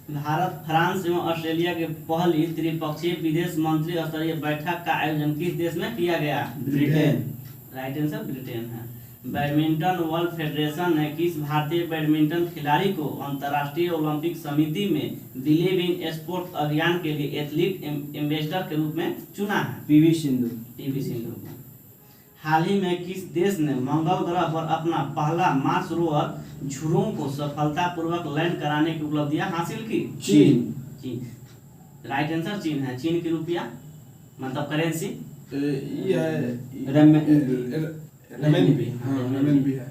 Bharat, France एवं Australia के पहली त्रिपक्षीय विदेश मंत्री स्तरीय बैठक का आयोजन किस देश में किया गया? ब्रिटेन। राइट आंसर ब्रिटेन है। बैडमिंटन वर्ल्ड फेडरेशन ने किस भारतीय बैडमिंटन खिलाड़ी को अंतर्राष्ट्रीय ओलंपिक समिति में बिलीव इन स्पोर्ट अभियान के लिए एथलीट एम्बेसडर के रूप में चुना है? पीवी सिंधु। पीवी सिंधु। हाल ही में किस देश ने मंगल ग्रह पर अपना पहला मार्स रोवर झुरोंग को सफलतापूर्वक लैंड कराने की उपलब्धियां हासिल की? चीन। चीन। राइट आंसर चीन है। चीन की रुपया मतलब करेंसी रेमनबी। हाँ, रेमनबी है।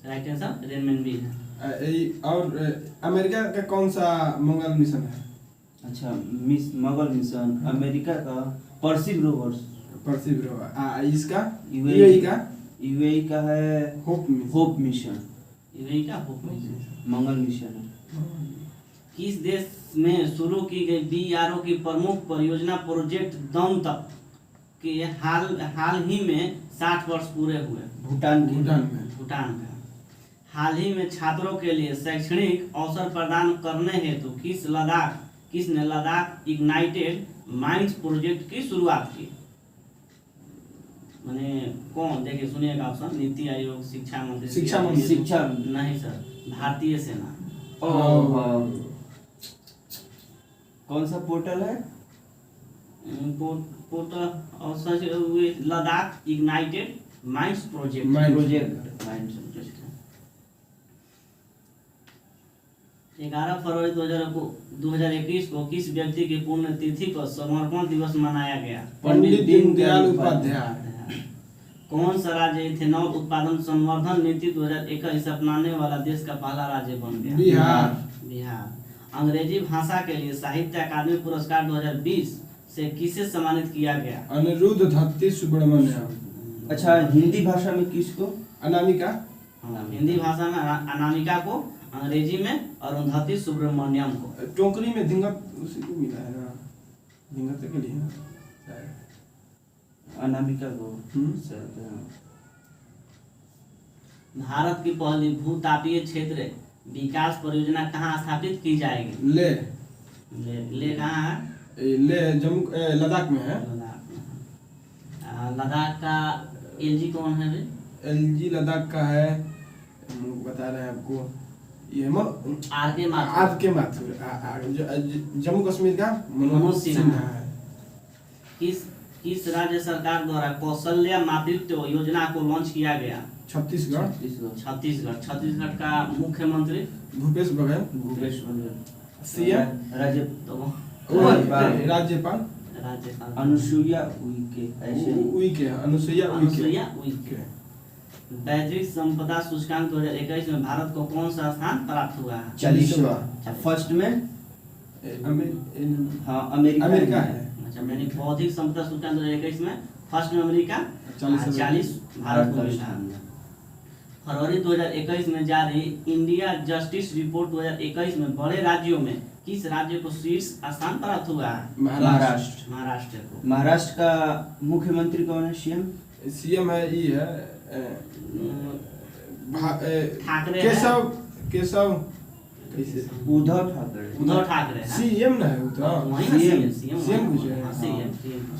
राइट आंसर रेमनबी है। और अमेरिका का कौन सा मंगल मिशन है? अच्छा, मंगल मिशन अमेरिका का पर्सिव रोवर्स। Perceive rover. इसका यूएई का है होप मिशन। यूएई का होप मिशन मंगल मिशन है। किस देश में शुरू की गई बीआरओ की प्रमुख परियोजना प्रोजेक्ट दम तक के हाल ही में 60 वर्ष पूरे हुए? भूटान का। हाल ही में छात्रों के लिए शैक्षणिक अवसर प्रदान करने हेतु किसने लद्दाख इग्नाइटेड माइंड्स प्रोजेक्ट की शुरुआत की? माने कौन? देखिए सुनिएगा ऑप्शन: नीति आयोग, शिक्षा मंत्री। नहीं सर, भारतीय सेना। कौन सा पोर्टल है? Portal Ladakh ignited minds project. 11 फरवरी 2021 को किस व्यक्ति की पुण्यतिथि पर समर्पण दिवस मनाया गया? पंडित दीनदयाल उपाध्याय। कौन सा राज्य इथेनॉल उत्पादन संवर्धन नीति 2021 से अपनाने वाला देश का पहला राज्य बन गया? बिहार। अंग्रेजी भाषा के लिए साहित्य अकादमी पुरस्कार 2020 से किसे सम्मानित किया गया? अनिरुद्ध धत्ती सुब्रमण्यम। अच्छा, हिंदी भाषा में किसको? अनामिका। हिंदी भाषा में अनामिका को, अंग्रेजी में अरुंधति सुब्रमण्यम को। टोकरी में धिंगत उसी को मिला है ना, धिंगत के लिए ना अनामिका को। भारत की पहली भूतापीय क्षेत्र विकास परियोजना कहाँ स्थापित की जाएगी? ले कहाँ है? ले लद्दाख में है। लद्दाख का एलजी कौन है? एलजी लद्दाख का है, बता रहे हैं आपको, ये आर के माथुर। जम्मू कश्मीर का मनोज सिन्हा है। किस राज्य सरकार द्वारा कौशल्या मातृत्व योजना को लॉन्च किया गया? छत्तीसगढ़ का मुख्यमंत्री भूपेश बघेल। सीएम राज्यपाल अनुसुईया उइके। वैश्विक संपदा सूचकांक 2021 में भारत को कौन सा स्थान प्राप्त हुआ है? 40वां। फर्स्ट में अमेरिका है। अच्छा, मैंने बौद्धिक संपदा सूचकांक 2021 में फर्स्ट में अमेरिका, 40 भारत को मिला। फरवरी 2021 में जारी इंडिया जस्टिस रिपोर्ट 2021 में बड़े राज्यों में किस राज्य को शीर्ष स्थान प्राप्त हुआ है? महाराष्ट्र को। महाराष्ट्र का मुख्यमंत्री कौन है? सीएम है ठाकरे। केशव उद्धव ठाकरे। सीएम ना है वो सीएम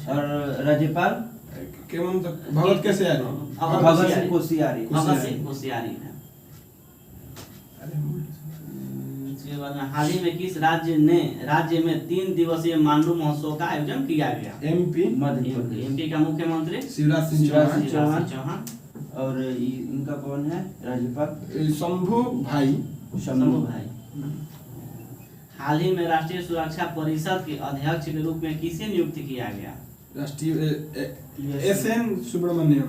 और राज्यपाल भगत कोश्यारी है। हाल ही में किस राज्य में 3 दिवसीय मांडू महोत्सव का आयोजन किया गया? एमपी का मुख्यमंत्री शिवराज सिंह चौहान। और इनका कौन है राज्यपाल? शंभू भाई। हाल ही में राष्ट्रीय सुरक्षा परिषद के अध्यक्ष के रूप में किसे नियुक्त किया गया? एसएन सुब्रमण्यम।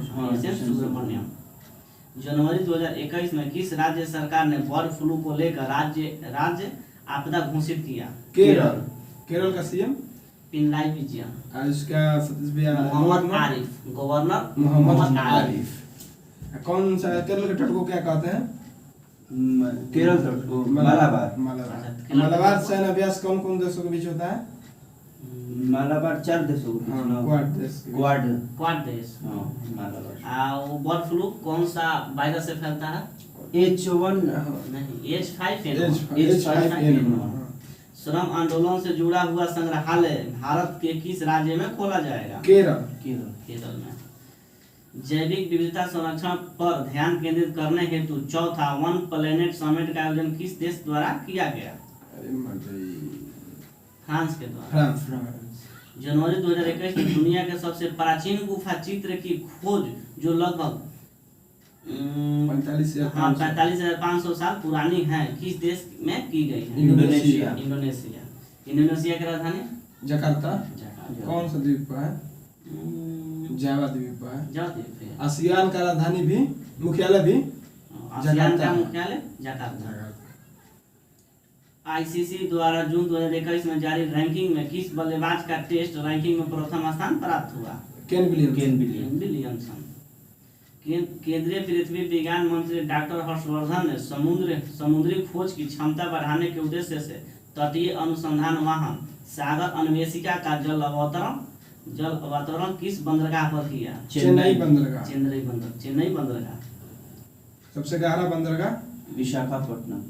जनवरी 2021 में किस राज्य सरकार ने बर्ड फ्लू को लेकर राज्य आपदा घोषित किया? केरल का सीएम पिनराई विजयन। इसका गवर्नर मोहम्मद आरिफ। कौन सा केरल के तट को क्या कहते हैं? केरल तट को मालाबार सैन्य अभ्यास कौन कौन देशों के बीच होता है? मालाबार 4 देशों के बीच। क्वाड देश। वो बर्ड फ्लू कौन सा वायरस से फैलता है? H1 नहीं, H5N1। श्रम आंदोलन से जुड़ा हुआ संग्रहालय भारत के किस राज्य में खोला जाएगा? केरल। केरल में। जैविक विविधता संरक्षण पर ध्यान केंद्रित करने हेतु चौथा वन प्लेनेट समिट का आयोजन किस देश द्वारा किया गया? फ्रांस के द्वारा। जनवरी 2021 में दुनिया के सबसे प्राचीन गुफा चित्र की खोज जो लगभग 45,500 साल पुरानी है किस देश में की गई है? इंडोनेशिया। इंडोनेशिया की राजधानी जकार्ता। कौन सा द्वीप है? जावा द्वीप है। आसियान का राजधानी भी मुख्यालय भी आसियान का मुख्यालय जकार्ता। आईसीसी द्वारा जून 2021 में जारी रैंकिंग में किस बल्लेबाज का टेस्ट रैंकिंग में प्रथम स्थान प्राप्त हुआ? Kane Williamson. केंद्रीय पृथ्वी विज्ञान मंत्री डॉक्टर हर्षवर्धन ने समुद्री खोज की क्षमता बढ़ाने के उद्देश्य से तटीय अनुसंधान वाहन सागर अन्वेषिका का जल अवतरण किस बंदरगाह पर किया? चेन्नई बंदरगाह। चेन्नई बंदरगाह। सबसे गहरा बंदरगाह विशाखापट्टनम।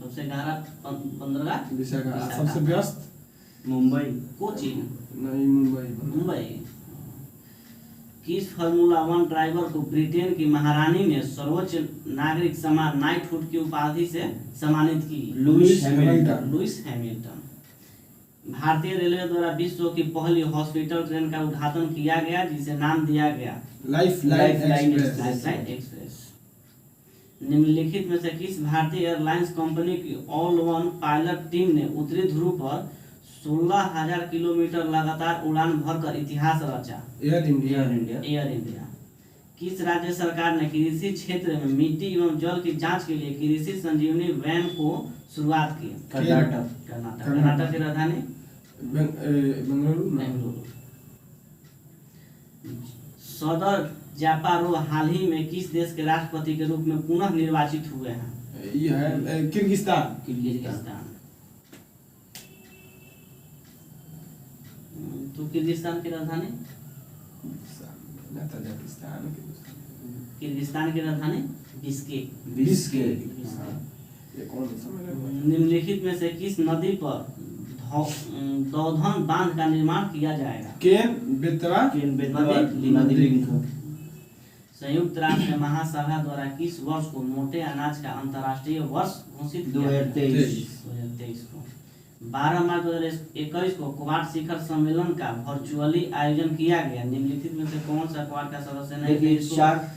सबसे गहरा बंदरगाह विशाखा। सबसे व्यस्त मुंबई। कोचीन। नहीं, मुंबई। किस फार्मूला 1 ड्राइवर को ब्रिटेन की महारानी ने सर्वोच्च नागरिक सम्मान नाइटहुड की उपाधि से सम्मानित की? Lewis Hamilton. भारतीय रेलवे द्वारा विश्व की पहली हॉस्पिटल ट्रेन का उद्घाटन किया गया जिसे नाम दिया गया लाइफलाइन एक्सप्रेस। निम्नलिखित में से किस भारतीय एयरलाइंस कंपनी की ऑल वन पायलट टीम ने उत्तरी ध्रुव पर 16,000 किलोमीटर लगातार उड़ान भरकर इतिहास रचा? Air India. किस राज्य सरकार ने कृषि क्षेत्र में मिट्टी एवं जल की जांच के लिए कृषि संजीवनी वैन को शुरुआत की? कर्नाटक की राजधानी बेंगलुरु। सदर जापारो हाल ही में किस देश के राष्ट्रपति के रूप में पुनः निर्वाचित हुए हैं? ये है किर्गिस्तान। तो किर्गिस्तान की राजधानी? किर्गिस्तान की राजधानी बिश्केक। निम्नलिखित में से किस नदी पर दौधन बांध का निर्माण किया जाएगा? केन बेतवा नदी लिंक। संयुक्त राष्ट्र महासभा द्वारा किस वर्ष को मोटे अनाज का अंतर्राष्ट्रीय वर्ष घोषित किया? 2023 को। 12 मार्च 2021 को क्वाड शिखर सम्मेलन का वर्चुअली आयोजन किया गया। निम्नलिखित में से कौन सा क्वाड का सदस्य नहीं? चार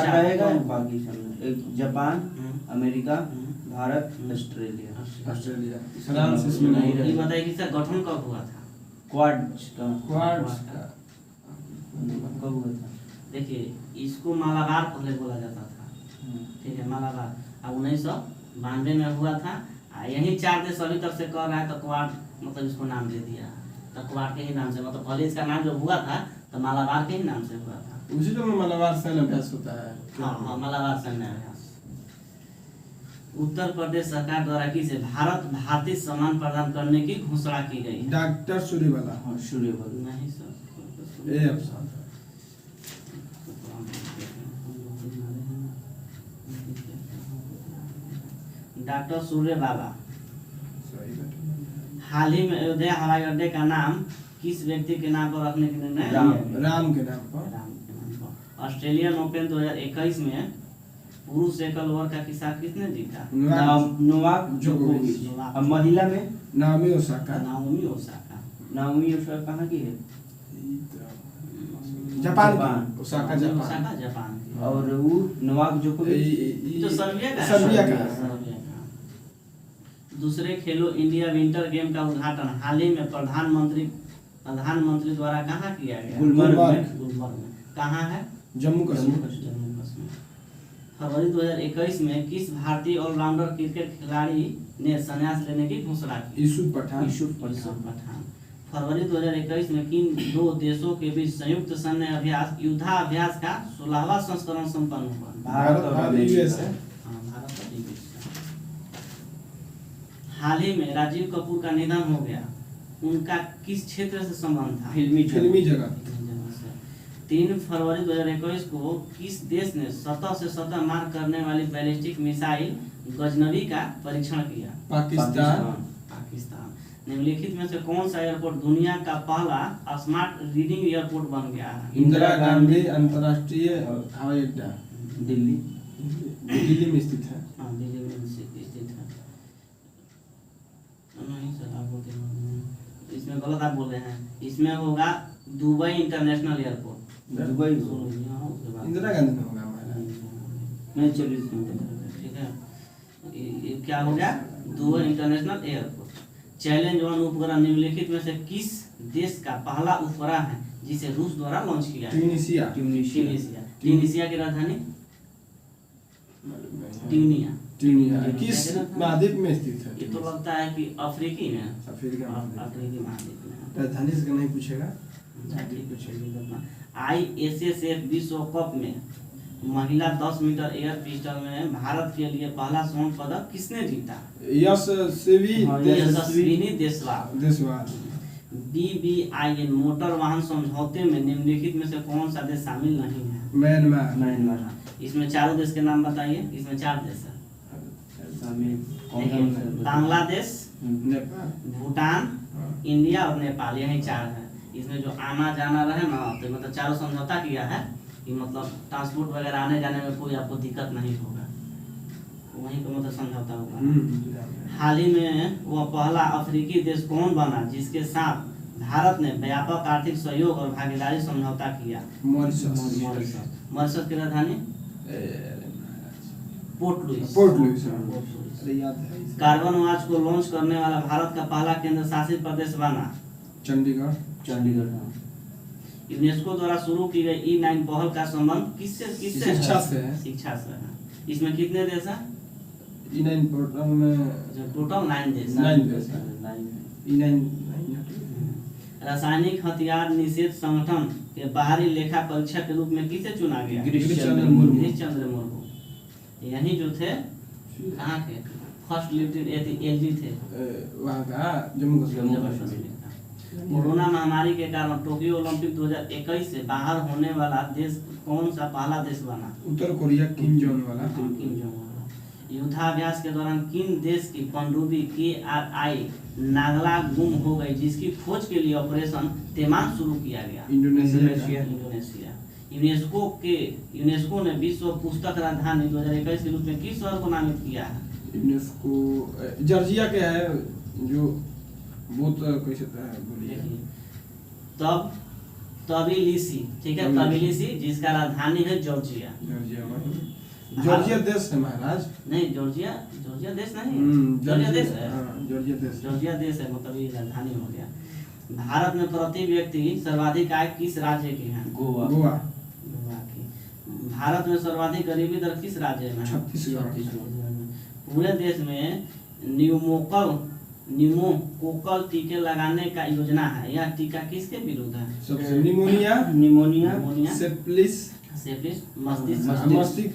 रहेगा बाकी सब Japan, America, Bharat, Australia. France इसमें नहीं ये बताइए कि इसका गठन कब हुआ था? क्वाड कब हुआ था? देखिए इसको मालाबार पहले बोला जाता था, ठीक है, मालाबार। अब 1992 में हुआ था। यही 4 देश अभी तक से कर रहा है तो क्वाड मतलब इसको नाम दे दिया, तो क्वाड के ही नाम से, मतलब पहले इसका नाम जब हुआ था तो मालाबार के ही नाम से हुआ था। उसी तो मालाबार सैन्य अभ्यास होता है। हाँ, मालाबार सैन्य अभ्यास। उत्तर प्रदेश सरकार द्वारा किसे भारतीय सम्मान प्रदान करने की घोषणा की गई? डॉक्टर सूर्यवाला। नहीं सर, ए अफसर। डॉक्टर सूर्यवाला। हाल ही में अयोध्या हवाई अड्डे का नाम किस व्यक्ति के नाम पर रखने के निर्णय? राम के नाम पर। ऑस्ट्रेलियन ओपन 2021 में पुरुष एकल वर्ग का किस्सा किसने जीता? नोवाक जोकोविच। और महिला में नाओमी ओसाका। कहाँ की है? जापान। Osaka Japan. और वो नोवाक जोकोविच तो सर्बिया का। दूसरे खेलो इंडिया विंटर गेम का उद्घाटन हाल ही में प्रधानमंत्री द्वारा कहाँ किया गया? गुलमर्ग में। कहाँ है? जम्मू कश्मीर। फरवरी 2021 में किस भारतीय ऑलराउंडर क्रिकेट खिलाड़ी ने संन्यास लेने की घोषणा की? यूसुफ पठान। फरवरी 2021 में किन 2 देशों के बीच संयुक्त सैन्य युद्धाभ्यास का 16वां संस्करण संपन्न हुआ? भारत और यूएसए। हाल ही में राजीव कपूर का निधन हो गया, उनका किस क्षेत्र से संबंध था? फिल्मी जगत। 3 फरवरी 2021 को किस देश ने सतह से सतह मार करने वाली बैलिस्टिक मिसाइल गजनवी का परीक्षण किया? पाकिस्तान। पाकिस्तान। निम्नलिखित में से कौन सा एयरपोर्ट दुनिया का पहला स्मार्ट रीडिंग एयरपोर्ट बन गया है? इंदिरा गांधी अंतर्राष्ट्रीय हवाई अड्डा दिल्ली। दिल्ली में स्थित है। हाँ, दिल्ली में स्थित है। नहीं सर, आप बोलते हैं इसमें गलत आप बोल रहे हैं। इसमें होगा Dubai international airport. Dubai Indira Gandhi में होगा हमारा। मैं 40 ठीक है, ये क्या हो गया? Dubai international airport. चैलेंज 1 उपग्रह निम्नलिखित में से किस देश का पहला उपग्रह है जिसे रूस द्वारा लॉन्च किया है? ट्यूनीशिया। ट्यूनीशिया की राजधानी ट्यूनिया। ट्यूनिया किस महाद्वीप में स्थित है? ये तो लगता है कि अफ्रीकी में, अफ्रीका महाद्वीप। अफ्रीकी महाद्वीप में। राजधानी से नहीं पूछेगा। ISSF विश्व कप में महिला 10 मीटर एयर पिस्टल में भारत के लिए पहला स्वर्ण पदक किसने जीता? यशस्विनी देशवाल। BBIN मोटर वाहन समझौते में निम्नलिखित में से कौन सा देश शामिल नहीं है? म्यांमार। इसमें चारों देश के नाम बताइए। इसमें 4 देश है। बांग्लादेश, नेपाल, भूटान, इंडिया और नेपाल, यही 4 है। इसमें जो आना जाना रहे ना, तो मतलब चारों समझौता किया है कि मतलब ट्रांसपोर्ट वगैरह आने जाने में कोई आपको दिक्कत नहीं होगा, वहीं पे मतलब समझौता होगा। हाल ही में वह पहला अफ्रीकी देश कौन बना जिसके साथ भारत ने व्यापक आर्थिक सहयोग और भागीदारी समझौता किया? मॉरिशस की राजधानी पोर्ट लुइस। कार्बन वॉच को लॉन्च करने वाला भारत का पहला केंद्र शासित प्रदेश बना? चंडीगढ़। यूनेस्को द्वारा शुरू की गई E9 पहल का संबंध किससे शिक्षा से है। शिक्षा से है। इसमें कितने देश हैं? E9 पोर्टल में टोटल 9 देश। 9 देश। E9 रासायनिक हथियार निषेध संगठन के बाहरी लेखा परीक्षक के रूप में किसे चुना गया? गिरीश चंद्र मुर्मू। यही जो थे कहाँ के फर्स्ट लेफ्टिनेंट LG थे, वहाँ का जम्मू कश्मीर। कोरोना महामारी के कारण टोक्यो ओलंपिक 2021 से बाहर होने वाला देश कौन सा पहला देश बना? उत्तर कोरिया किम जोंग वाला। युद्धाभ्यास के दौरान किन देश की पनडुब्बी KRI नागला गुम हो गई जिसकी खोज के लिए ऑपरेशन तेमान शुरू किया गया? इंडोनेशिया। यूनेस्को ने विश्व पुस्तक राजधानी 2021 के रूप में किस शहर को नामित किया है? यूनेस्को जॉर्जिया के है जो बहुत कैसे बोलिए तबिलिसी। ठीक है, तबिलिसी जिसका राजधानी है जॉर्जिया। जॉर्जिया देश है महाराज। नहीं, जॉर्जिया देश नहीं, जॉर्जिया देश है। जॉर्जिया देश है, मतलब ये राजधानी हो गया। भारत में प्रति व्यक्ति सर्वाधिक आय किस राज्य की है? गोवा की। भारत में सर्वाधिक गरीबी दर किस राज्य में? छत्तीसगढ़। पूरे देश में न्यूमोकोकल टीके लगाने का योजना है। यह टीका किसके विरुद्ध है? सबसे निमोनिया, सेप्टिस, मस्तिष्क